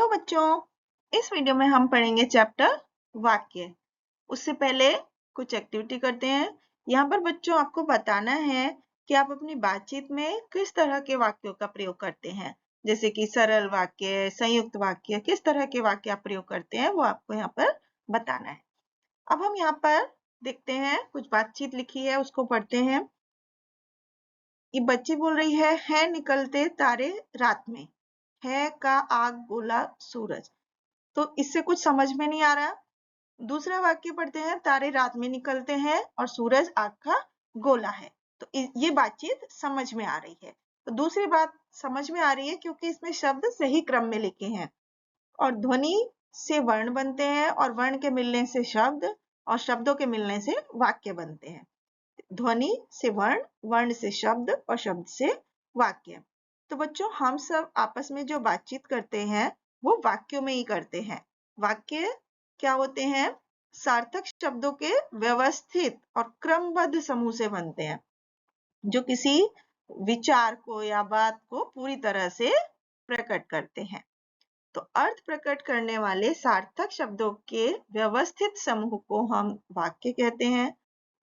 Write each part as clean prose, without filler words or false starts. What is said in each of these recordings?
Hello बच्चों, इस video में हम पढ़ेंगे चैप्टर वाक्य। उससे पहले कुछ एक्टिविटी करते हैं। यहाँ पर बच्चों आपको बताना है कि आप अपनी बातचीत में किस तरह के वाक्यों का प्रयोग करते हैं, जैसे कि सरल वाक्य, संयुक्त वाक्य, किस तरह के वाक्य आप प्रयोग करते हैं वो आपको यहाँ पर बताना है। अब हम यहाँ पर देखते हैं, कुछ बातचीत लिखी है उसको पढ़ते हैं। ये बच्ची बोल रही है निकलते तारे रात में, है का आग गोला सूरज। तो इससे कुछ समझ में नहीं आ रहा। दूसरा वाक्य पढ़ते हैं, तारे रात में निकलते हैं और सूरज आग का गोला है। तो ये बातचीत समझ में आ रही है। तो दूसरी बात समझ में आ रही है क्योंकि इसमें शब्द सही क्रम में लिखे हैं और ध्वनि से वर्ण बनते हैं और वर्ण के मिलने से शब्द और शब्दों के मिलने से वाक्य बनते हैं। ध्वनि से वर्ण, वर्ण से शब्द और शब्द से वाक्य। तो बच्चों हम सब आपस में जो बातचीत करते हैं वो वाक्यों में ही करते हैं। वाक्य क्या होते हैं? सार्थक शब्दों के व्यवस्थित और क्रमबद्ध समूह से बनते हैं जो किसी विचार को या बात को पूरी तरह से प्रकट करते हैं। तो अर्थ प्रकट करने वाले सार्थक शब्दों के व्यवस्थित समूह को हम वाक्य कहते हैं।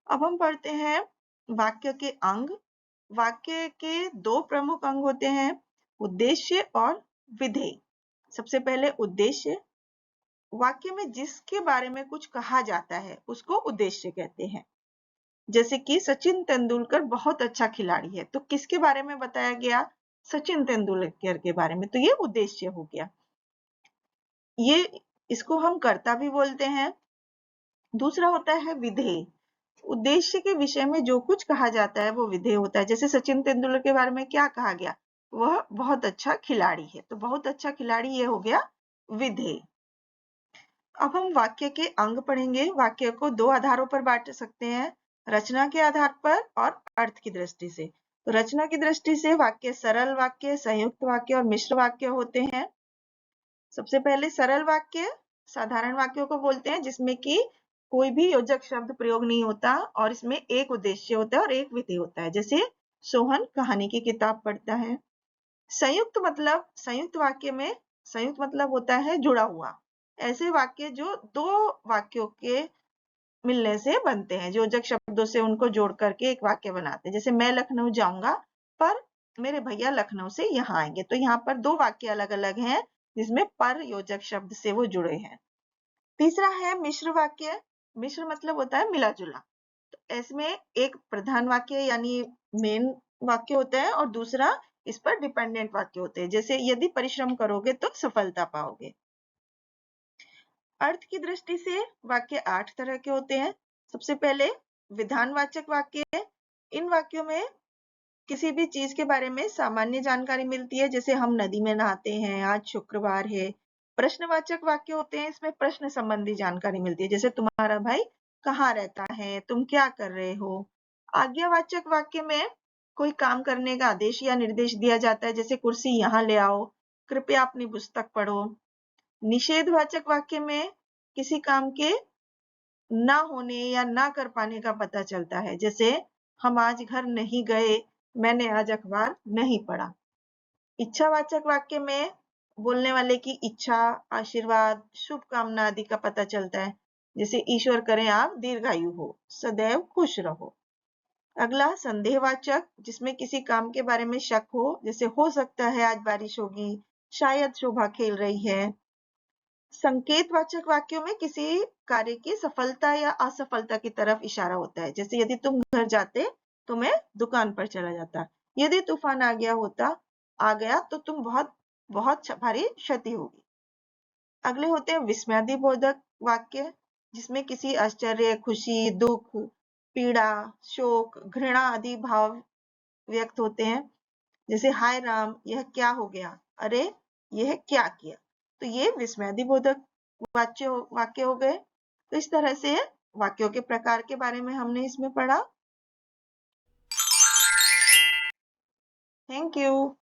अब हम पढ़ते हैं वाक्य के अंग। वाक्य के दो प्रमुख अंग होते हैं, उद्देश्य और विधेय। सबसे पहले उद्देश्य। वाक्य में जिसके बारे में कुछ कहा जाता है उसको उद्देश्य कहते हैं। जैसे कि सचिन तेंदुलकर बहुत अच्छा खिलाड़ी है, तो किसके बारे में बताया गया? सचिन तेंदुलकर के बारे में, तो ये उद्देश्य हो गया। इसको हम कर्ता भी बोलते हैं। दूसरा होता है विधेय। उद्देश्य के विषय में जो कुछ कहा जाता है वो विधेय होता है। जैसे सचिन तेंदुलकर के बारे में क्या कहा गया? वह बहुत अच्छा खिलाड़ी है, तो बहुत अच्छा खिलाड़ी ये हो गया विधेय। अब हम वाक्य के अंग पढ़ेंगे। वाक्य को दो आधारों पर बांट सकते हैं, रचना के आधार पर और अर्थ की दृष्टि से। तो रचना की दृष्टि से वाक्य सरल वाक्य, संयुक्त वाक्य और मिश्र वाक्य होते हैं। सबसे पहले सरल वाक्य साधारण वाक्यों को बोलते हैं जिसमें कि कोई भी योजक शब्द प्रयोग नहीं होता और इसमें एक उद्देश्य होता है और एक विधेय होता है। जैसे सोहन कहानी की किताब पढ़ता है। संयुक्त वाक्य में संयुक्त मतलब होता है जुड़ा हुआ। ऐसे वाक्य जो दो वाक्यों के मिलने से बनते हैं, योजक शब्दों से उनको जोड़ करके एक वाक्य बनाते हैं। जैसे मैं लखनऊ जाऊंगा पर मेरे भैया लखनऊ से यहाँ आएंगे। तो यहाँ पर दो वाक्य अलग अलग हैं जिसमें पर योजक शब्द से वो जुड़े हैं। तीसरा है मिश्र वाक्य। मिश्र मतलब होता है मिला जुला। तो इसमें एक प्रधान वाक्य यानी मेन वाक्य होता है और दूसरा इस पर डिपेंडेंट वाक्य होते हैं। जैसे यदि परिश्रम करोगे तो सफलता पाओगे। अर्थ की दृष्टि से वाक्य 8 तरह के होते हैं। सबसे पहले विधानवाचक वाक्य। इन वाक्यों में किसी भी चीज के बारे में सामान्य जानकारी मिलती है। जैसे हम नदी में नहाते हैं, आज शुक्रवार है। प्रश्नवाचक वाक्य होते हैं, इसमें प्रश्न संबंधी जानकारी मिलती है। जैसे तुम्हारा भाई कहाँ रहता है, तुम क्या कर रहे हो। आज्ञावाचक वाक्य में कोई काम करने का आदेश या निर्देश दिया जाता है। जैसे कुर्सी यहाँ ले आओ, कृपया अपनी पुस्तक पढ़ो। निषेधवाचक वाक्य में किसी काम के ना होने या ना कर पाने का पता चलता है। जैसे हम आज घर नहीं गए, मैंने आज अखबार नहीं पढ़ा। इच्छावाचक वाक्य में बोलने वाले की इच्छा, आशीर्वाद, शुभकामना आदि का पता चलता है। जैसे ईश्वर करे आप दीर्घायु हो, सदैव खुश रहो। अगला संदेहवाचक, जिसमें किसी काम के बारे में शक हो। जैसे हो सकता है आज बारिश होगी, शायद शोभा खेल रही है। संकेतवाचक वाक्यों में किसी कार्य की सफलता या असफलता की तरफ इशारा होता है। जैसे यदि तुम घर जाते तो मैं दुकान पर चला जाता, यदि तूफान आ गया तो तुम बहुत भारी क्षति होगी। अगले होते हैं विस्मयादिबोधक वाक्य, जिसमें किसी आश्चर्य, खुशी, दुख, पीड़ा, शोक, घृणा आदि भाव व्यक्त होते हैं। जैसे हाय राम, यह क्या हो गया, अरे यह क्या किया। तो ये विस्मयादिबोधक वाक्य हो गए। तो इस तरह से वाक्यों के प्रकार के बारे में हमने इसमें पढ़ा। Thank you.